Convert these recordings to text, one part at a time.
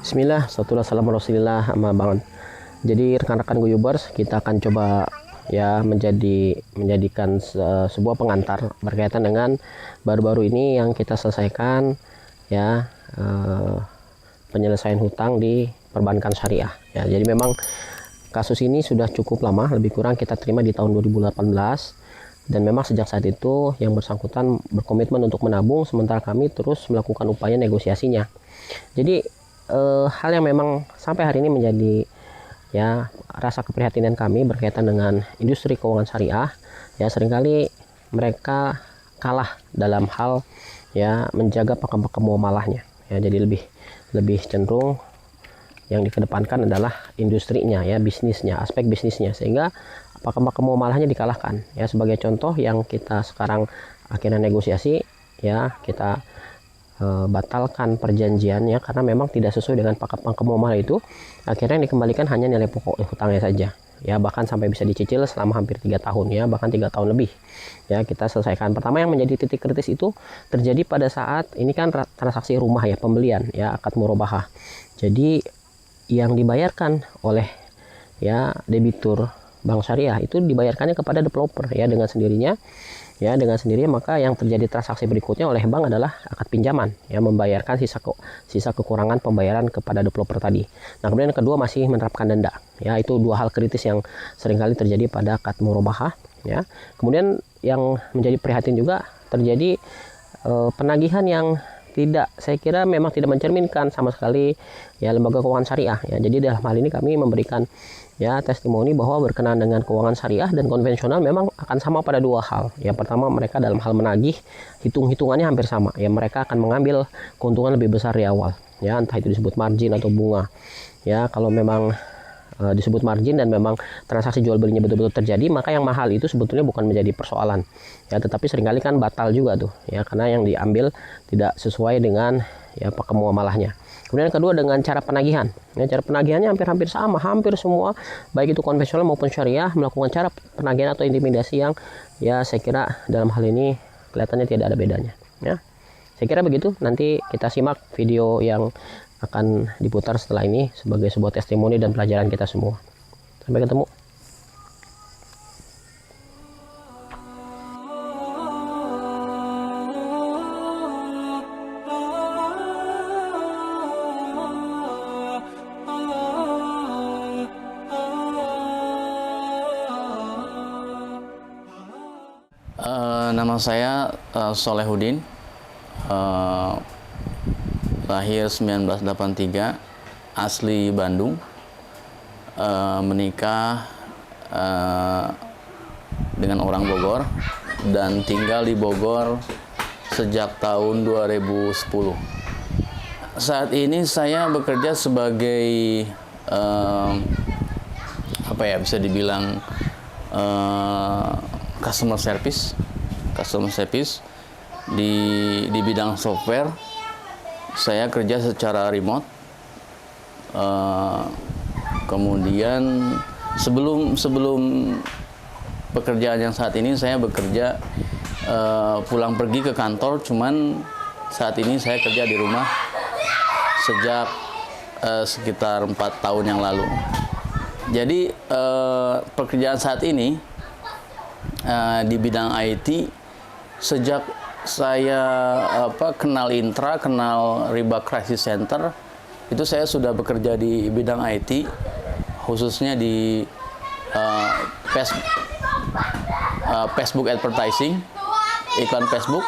Bismillah, assalamualaikum warahmatullahi wabarakatuh. Jadi rekan-rekan Guyubers, kita akan coba ya menjadikan sebuah pengantar berkaitan dengan baru-baru ini yang kita selesaikan ya, penyelesaian hutang di perbankan syariah ya. Jadi memang kasus ini sudah cukup lama, lebih kurang kita terima di tahun 2018, dan memang sejak saat itu yang bersangkutan berkomitmen untuk menabung, sementara kami terus melakukan upaya negosiasinya. Jadi hal yang memang sampai hari ini menjadi ya rasa keprihatinan kami berkaitan dengan industri keuangan syariah ya, seringkali mereka kalah dalam hal ya menjaga pakem-pakem muamalahnya ya. Jadi lebih cenderung yang dikedepankan adalah industrinya ya, bisnisnya, aspek bisnisnya, sehingga pakem-pakem muamalahnya dikalahkan ya. Sebagai contoh yang kita sekarang akhirnya negosiasi ya, kita batalkan perjanjiannya karena memang tidak sesuai dengan pakem muamalah itu. Akhirnya dikembalikan hanya nilai pokok hutangnya saja ya, bahkan sampai bisa dicicil selama hampir 3 tahun ya, bahkan 3 tahun lebih ya kita selesaikan. Pertama yang menjadi titik kritis itu terjadi pada saat ini kan transaksi rumah ya, pembelian ya, akad murabahah. Jadi yang dibayarkan oleh ya debitur bank syariah itu dibayarkannya kepada developer ya dengan sendirinya ya, dengan sendirinya. Maka yang terjadi transaksi berikutnya oleh bank adalah akad pinjaman ya, membayarkan sisa kekurangan pembayaran kepada developer tadi. Nah, kemudian yang kedua masih menerapkan denda ya. Itu dua hal kritis yang seringkali terjadi pada akad murabahah ya. Kemudian yang menjadi prihatin juga terjadi penagihan yang tidak, saya kira memang tidak mencerminkan sama sekali ya lembaga keuangan syariah ya. Jadi dalam hal ini kami memberikan ya testimoni bahwa berkenaan dengan keuangan syariah dan konvensional memang akan sama pada dua hal. Yang pertama, mereka dalam hal menagih hitungannya hampir sama ya, mereka akan mengambil keuntungan lebih besar di awal ya, entah itu disebut margin atau bunga ya. Kalau memang disebut margin dan memang transaksi jual belinya betul-betul terjadi, maka yang mahal itu sebetulnya bukan menjadi persoalan ya, tetapi seringkali kan batal juga tuh ya, karena yang diambil tidak sesuai dengan ya pakem muamalahnya. Kemudian yang kedua dengan cara penagihan ya, cara penagihannya hampir sama, hampir semua baik itu konvensional maupun syariah melakukan cara penagihan atau intimidasi yang ya saya kira dalam hal ini kelihatannya tidak ada bedanya ya. Saya kira begitu. Nanti kita simak video yang akan diputar setelah ini sebagai sebuah testimoni dan pelajaran kita semua. Sampai ketemu. Nama saya Solehudin, lahir 1983, asli Bandung, menikah dengan orang Bogor dan tinggal di Bogor sejak tahun 2010. Saat ini saya bekerja sebagai bisa dibilang customer service di bidang software. Saya kerja secara remote. Kemudian sebelum pekerjaan yang saat ini saya bekerja pulang pergi ke kantor, cuman saat ini saya kerja di rumah sejak sekitar 4 tahun yang lalu. Jadi pekerjaan saat ini di bidang IT, sejak saya kenal Intra, kenal Riba Crisis Center, itu saya sudah bekerja di bidang IT, khususnya di Facebook advertising, iklan Facebook.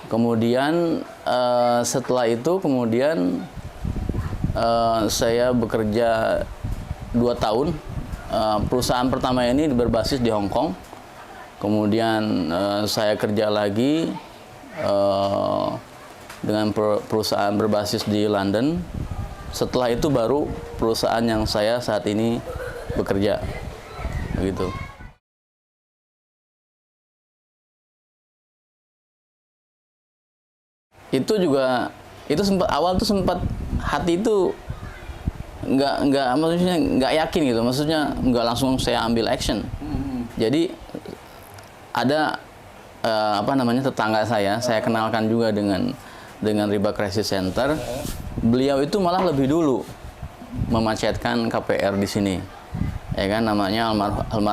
Kemudian setelah itu saya bekerja 2 tahun. Perusahaan pertama ini berbasis di Hong Kong. Kemudian saya kerja lagi dengan perusahaan berbasis di London. Setelah itu baru perusahaan yang saya saat ini bekerja, begitu. Itu sempat awal tuh sempat hati itu nggak yakin gitu, maksudnya nggak langsung saya ambil action. Jadi ada tetangga saya kenalkan juga dengan Riba Crisis Center. beliau itu malah lebih dulu memacetkan KPR di sini, ya kan, namanya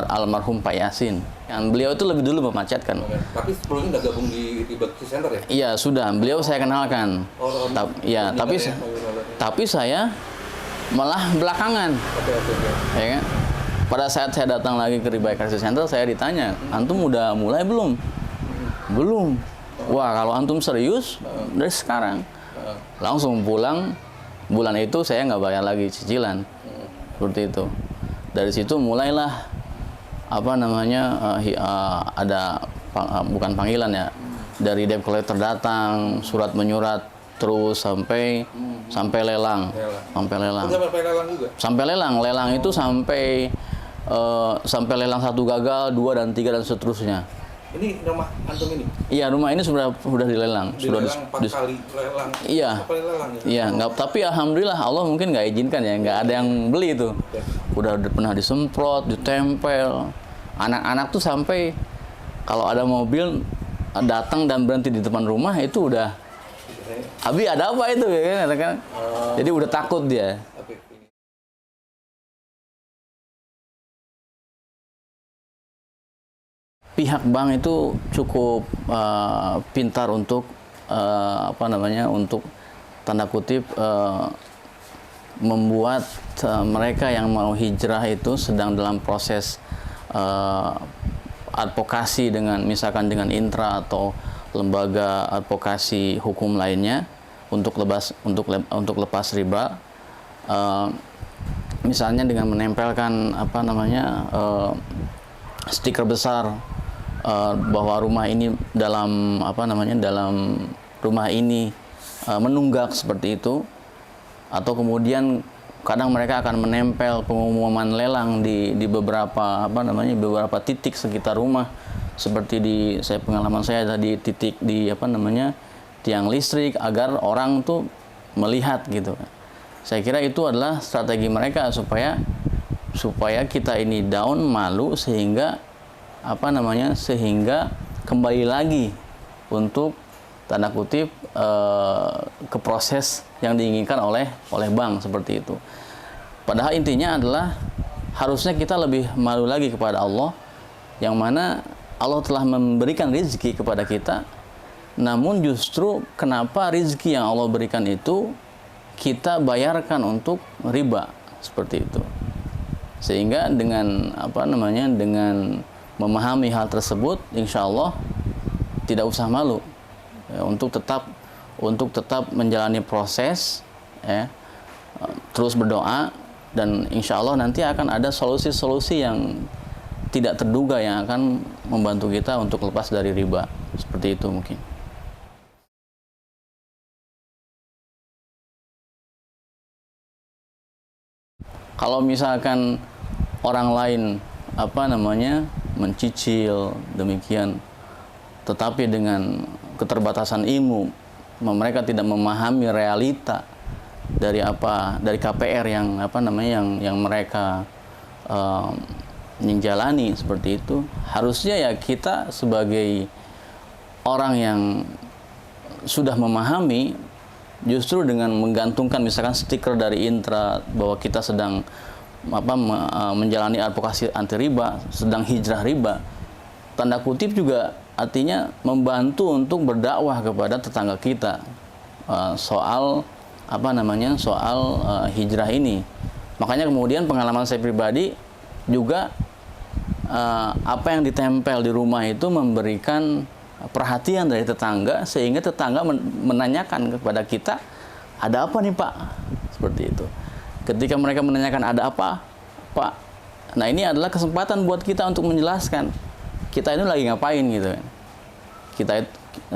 almarhum Pak Yasin. Kan beliau itu lebih dulu memacetkan. Tapi sebelumnya udah gabung di Bakti Center ya? Iya sudah, beliau saya kenalkan. Ya, tapi saya malah belakangan. Ya kan? Pada saat saya datang lagi ke Riba Crisis Center, saya ditanya, antum udah mulai belum? Belum. Wah, kalau antum serius dari sekarang, langsung pulang. Bulan itu saya nggak bayar lagi cicilan, seperti itu. Dari situ mulailah apa namanya ada bukan panggilan ya, dari debt collector datang, surat menyurat, terus sampai lelang. Sampai lelang. Sampai lelang juga? Sampai lelang. Lelang itu sampai lelang 1 gagal, 2 dan 3 dan seterusnya. Ini rumah antum ini? Iya, rumah ini sudah dilelang. Dilelang 4 kali lelang. Iya. Lelang, ya? Iya, nggak, tapi alhamdulillah Allah mungkin nggak izinkan ya, nggak ada yang beli itu. Udah pernah disemprot, ditempel. Anak-anak tuh sampai kalau ada mobil datang dan berhenti di depan rumah itu udah, Abi ada apa itu ya kan? Jadi udah takut dia. Pihak bank itu cukup pintar untuk untuk tanda kutip membuat mereka yang mau hijrah itu sedang dalam proses advokasi dengan misalkan dengan Intra atau lembaga advokasi hukum lainnya untuk lepas riba, misalnya dengan menempelkan stiker besar bahwa rumah ini dalam rumah ini menunggak seperti itu, atau kemudian kadang mereka akan menempel pengumuman lelang di beberapa beberapa titik sekitar rumah, seperti pengalaman saya tadi titik di tiang listrik, agar orang tuh melihat gitu. Saya kira itu adalah strategi mereka supaya kita ini down, malu, sehingga sehingga kembali lagi untuk tanda kutip ke proses yang diinginkan oleh bank seperti itu. Padahal intinya adalah harusnya kita lebih malu lagi kepada Allah, yang mana Allah telah memberikan rezeki kepada kita, namun justru kenapa rezeki yang Allah berikan itu kita bayarkan untuk riba seperti itu. Sehingga dengan dengan memahami hal tersebut, insya Allah tidak usah malu ya, untuk tetap menjalani proses ya, terus berdoa, dan insya Allah nanti akan ada solusi-solusi yang tidak terduga yang akan membantu kita untuk lepas dari riba, seperti itu mungkin. Kalau misalkan orang lain mencicil demikian, tetapi dengan keterbatasan ilmu, mereka tidak memahami realita dari KPR yang mereka menjalani seperti itu. Harusnya ya kita sebagai orang yang sudah memahami, justru dengan menggantungkan misalkan stiker dari Intra bahwa kita sedang menjalani advokasi anti riba, sedang hijrah riba, tanda kutip juga artinya membantu untuk berdakwah kepada tetangga kita soal hijrah ini. Makanya kemudian pengalaman saya pribadi juga apa yang ditempel di rumah itu memberikan perhatian dari tetangga, sehingga tetangga menanyakan kepada kita, ada apa nih Pak? Seperti itu. Ketika mereka menanyakan ada apa, Pak? Nah, ini adalah kesempatan buat kita untuk menjelaskan kita ini lagi ngapain gitu.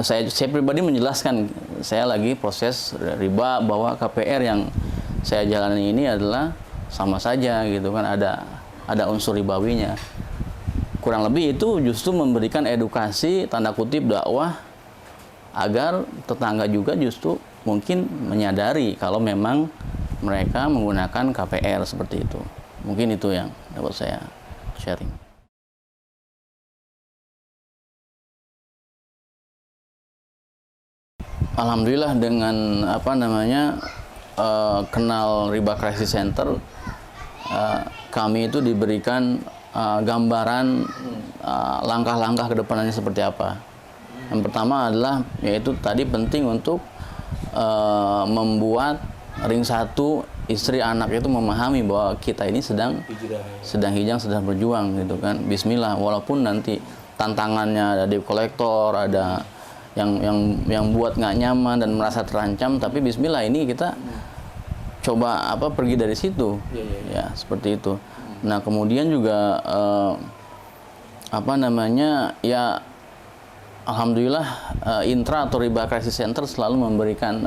Saya pribadi menjelaskan saya lagi proses riba, bahwa KPR yang saya jalani ini adalah sama saja gitu kan, ada unsur ribawinya. Kurang lebih itu justru memberikan edukasi tanda kutip dakwah, agar tetangga juga justru mungkin menyadari kalau memang mereka menggunakan KPR seperti itu. Mungkin itu yang dapat saya sharing. Alhamdulillah dengan kenal Riba Crisis Center, kami itu diberikan gambaran langkah-langkah ke depannya seperti apa. Yang pertama adalah yaitu tadi penting untuk membuat ring 1 istri anak itu memahami bahwa kita ini sedang hijrah, sedang berjuang gitu kan. Bismillah, walaupun nanti tantangannya ada di kolektor, ada yang buat nggak nyaman dan merasa terancam, tapi Bismillah ini kita coba pergi dari situ. Ya seperti itu. Nah kemudian juga ya alhamdulillah Intra atau Riba Crisis Center selalu memberikan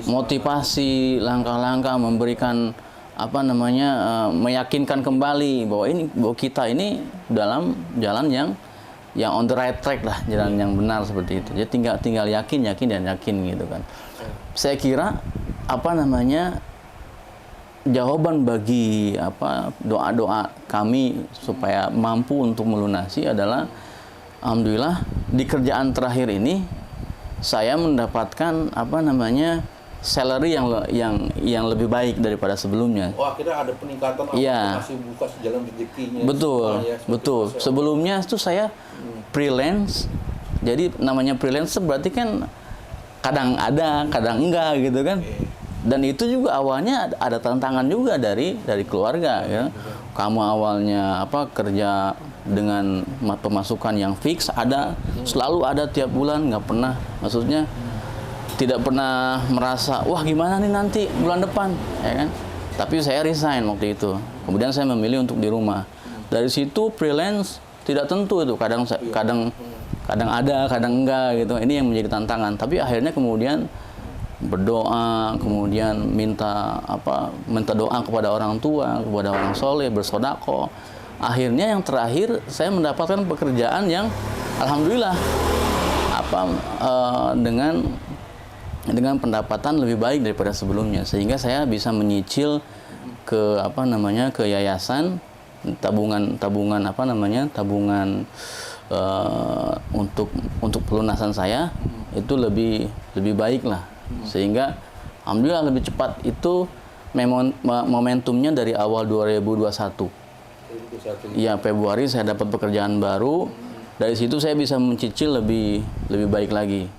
motivasi, langkah-langkah, memberikan meyakinkan kembali bahwa kita ini dalam jalan yang on the right track lah, jalan yang benar seperti itu. Jadi tinggal yakin gitu kan. Saya kira jawaban bagi doa-doa kami supaya mampu untuk melunasi adalah alhamdulillah di kerjaan terakhir ini saya mendapatkan salary yang lebih baik daripada sebelumnya. Oh, akhirnya ada peningkatan, iya. masih buka jalan rezekinya. Betul. Sebelumnya itu saya freelance. Jadi namanya freelance berarti kan kadang ada, kadang enggak gitu kan. Dan itu juga awalnya ada tantangan juga dari keluarga ya. Kamu awalnya kerja dengan pemasukan yang fix, selalu ada tiap bulan, nggak pernah, maksudnya tidak pernah merasa wah gimana nih nanti bulan depan ya kan. Tapi saya resign waktu itu, kemudian saya memilih untuk di rumah. Dari situ freelance tidak tentu itu, kadang ada, kadang enggak gitu. Ini yang menjadi tantangan, tapi akhirnya kemudian berdoa, kemudian minta doa kepada orang tua, kepada orang soleh, bersedekah. Akhirnya yang terakhir saya mendapatkan pekerjaan yang alhamdulillah dengan pendapatan lebih baik daripada sebelumnya, sehingga saya bisa menyicil ke yayasan tabungan untuk pelunasan saya itu lebih baik lah. Sehingga alhamdulillah lebih cepat. Itu momentumnya dari awal 2021. Iya, Februari saya dapat pekerjaan baru. Dari situ saya bisa mencicil lebih baik lagi.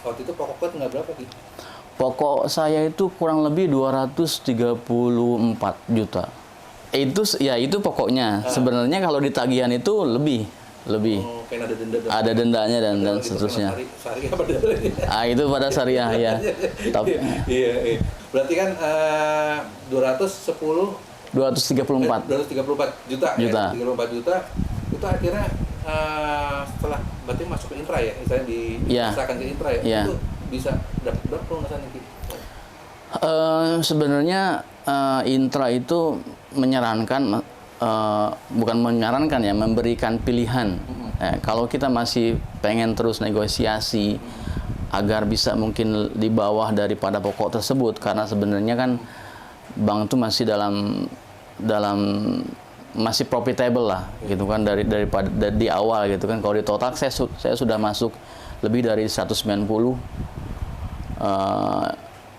Waktu itu pokoknya tinggal berapa, Ki? Pokok saya itu kurang lebih 234 juta. Itu pokoknya. Sebenarnya kalau di tagihan itu lebih. Oh, kayak ada dendanya dan seterusnya. Syariah pada itu pada syariah ya. Tapi iya. Berarti kan 234 juta. Ya, 34 juta itu akhirnya setelah berarti masuk ke Intra ya, misalnya dipasarkan ke Intra ya, itu bisa dapat berapa pelunasan ini? Sebenarnya Intra itu memberikan pilihan. Kalau kita masih pengen terus negosiasi agar bisa mungkin di bawah daripada pokok tersebut, karena sebenarnya kan bank itu masih masih profitable lah gitu kan, daripada di awal gitu kan. Kalau di total saya sudah masuk lebih dari 190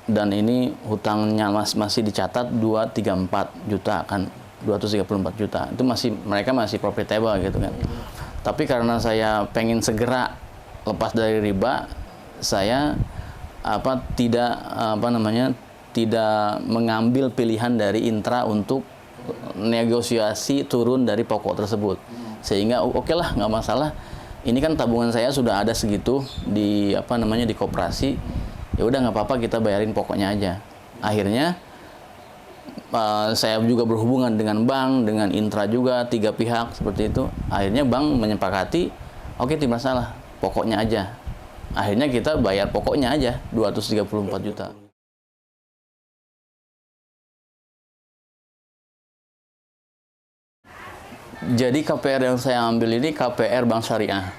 dan ini hutangnya masih dicatat 234 juta kan, 234 juta itu mereka masih profitable gitu kan. Tapi karena saya pengen segera lepas dari riba, saya tidak mengambil pilihan dari Intra untuk negosiasi turun dari pokok tersebut, sehingga oke lah, nggak masalah. Ini kan tabungan saya sudah ada segitu di di koperasi, ya udah nggak apa-apa, kita bayarin pokoknya aja. Akhirnya saya juga berhubungan dengan bank, dengan Intra juga, 3 pihak seperti itu. Akhirnya bank menyepakati, oke, tidak masalah, pokoknya aja. Akhirnya kita bayar pokoknya aja 234 juta. Jadi KPR yang saya ambil ini KPR Bank Syariah.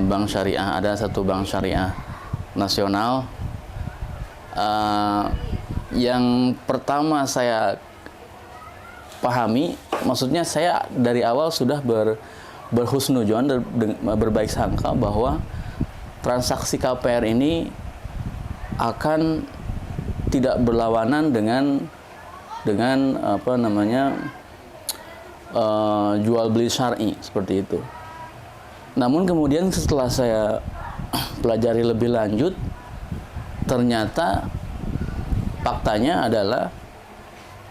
Bank Syariah, ada satu bank syariah nasional. Yang pertama saya pahami, maksudnya saya dari awal sudah berhusnudzon, berbaik sangka bahwa transaksi KPR ini akan tidak berlawanan dengan apa namanya jual beli syar'i seperti itu. Namun kemudian setelah saya pelajari lebih lanjut, ternyata faktanya adalah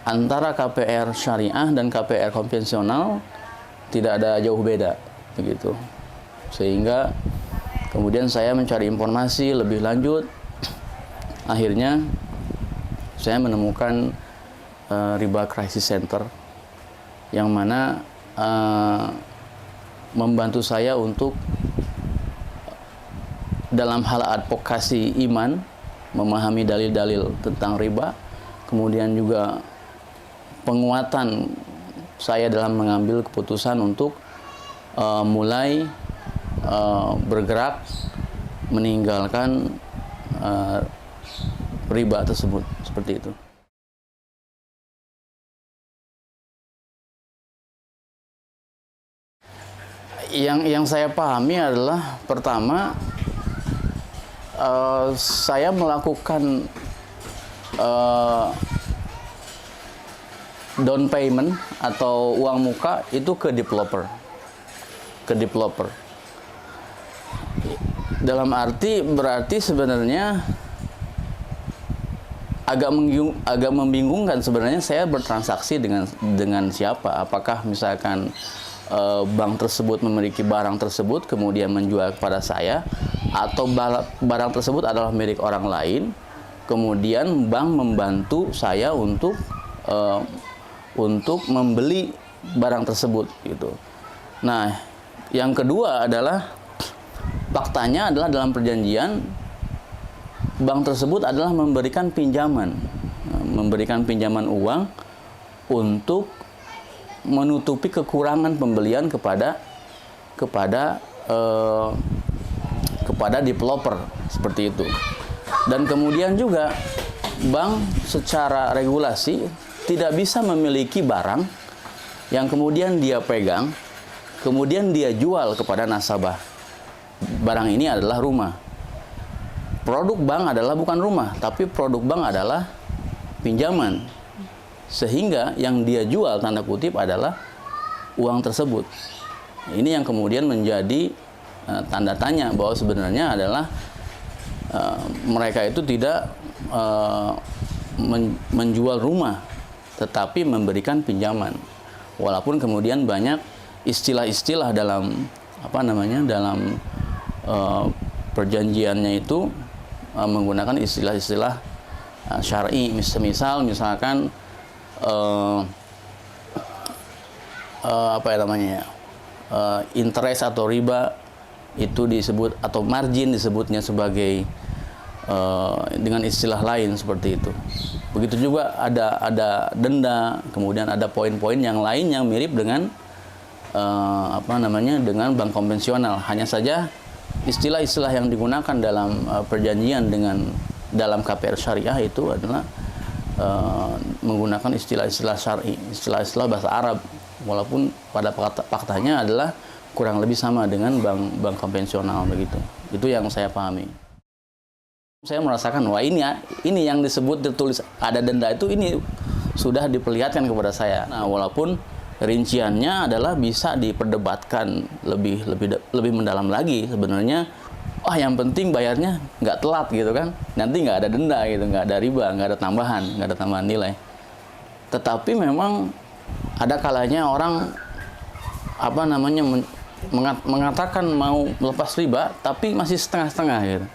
antara KPR syariah dan KPR konvensional tidak ada jauh beda begitu. Sehingga kemudian saya mencari informasi lebih lanjut. Akhirnya saya menemukan Riba Crisis Center yang mana membantu saya untuk dalam hal advokasi iman, memahami dalil-dalil tentang riba, kemudian juga penguatan saya dalam mengambil keputusan untuk mulai bergerak meninggalkan riba tersebut, seperti itu. Yang saya pahami adalah pertama, saya melakukan down payment atau uang muka itu ke developer. Dalam arti berarti sebenarnya agak membingungkan sebenarnya saya bertransaksi dengan siapa. Apakah misalkan bank tersebut memiliki barang tersebut kemudian menjual kepada saya, atau barang tersebut adalah milik orang lain kemudian bank membantu saya untuk membeli barang tersebut gitu. Nah, yang kedua adalah faktanya adalah dalam perjanjian bank tersebut adalah memberikan pinjaman uang untuk menutupi kekurangan pembelian kepada developer seperti itu. Dan kemudian juga bank secara regulasi tidak bisa memiliki barang yang kemudian dia pegang, kemudian dia jual kepada nasabah. Barang ini adalah rumah. Produk bank adalah bukan rumah, tapi produk bank adalah pinjaman. Sehingga yang dia jual tanda kutip adalah uang tersebut. Ini yang kemudian menjadi tanda tanya bahwa sebenarnya adalah mereka itu tidak menjual rumah, tetapi memberikan pinjaman. Walaupun kemudian banyak istilah-istilah dalam dalam perjanjiannya itu menggunakan istilah-istilah syar'i. Misalkan interest atau riba itu disebut, atau margin disebutnya sebagai dengan istilah lain seperti itu. Begitu juga ada denda, kemudian ada poin-poin yang lain yang mirip dengan dengan bank konvensional. Hanya saja istilah-istilah yang digunakan dalam perjanjian dalam KPR syariah itu adalah menggunakan istilah-istilah syar'i, istilah-istilah bahasa Arab, walaupun pada faktanya adalah kurang lebih sama dengan bank konvensional begitu. Itu yang saya pahami. Saya merasakan wah ini yang disebut tertulis ada denda itu ini sudah diperlihatkan kepada saya. Nah, walaupun rinciannya adalah bisa diperdebatkan lebih mendalam lagi sebenarnya. Yang penting bayarnya nggak telat gitu kan, nanti nggak ada denda gitu, nggak ada riba, nggak ada tambahan nilai. Tetapi memang ada kalanya orang mengatakan mau melepas riba tapi masih setengah-setengah gitu.